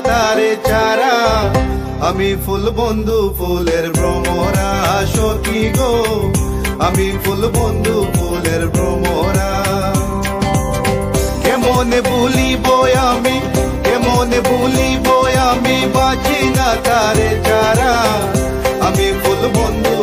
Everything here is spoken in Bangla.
তারে ছাড়া। আমি ফুল বন্ধু ফুলের ভ্রমরা সখী গো, আমি ফুল বন্ধু ফুলের ভ্রমরা। কেমনে ভুলিব আমি, কেমনে ভুলিব আমি, বাঁচি না তারে ছাড়া। আমি ফুল বন্ধু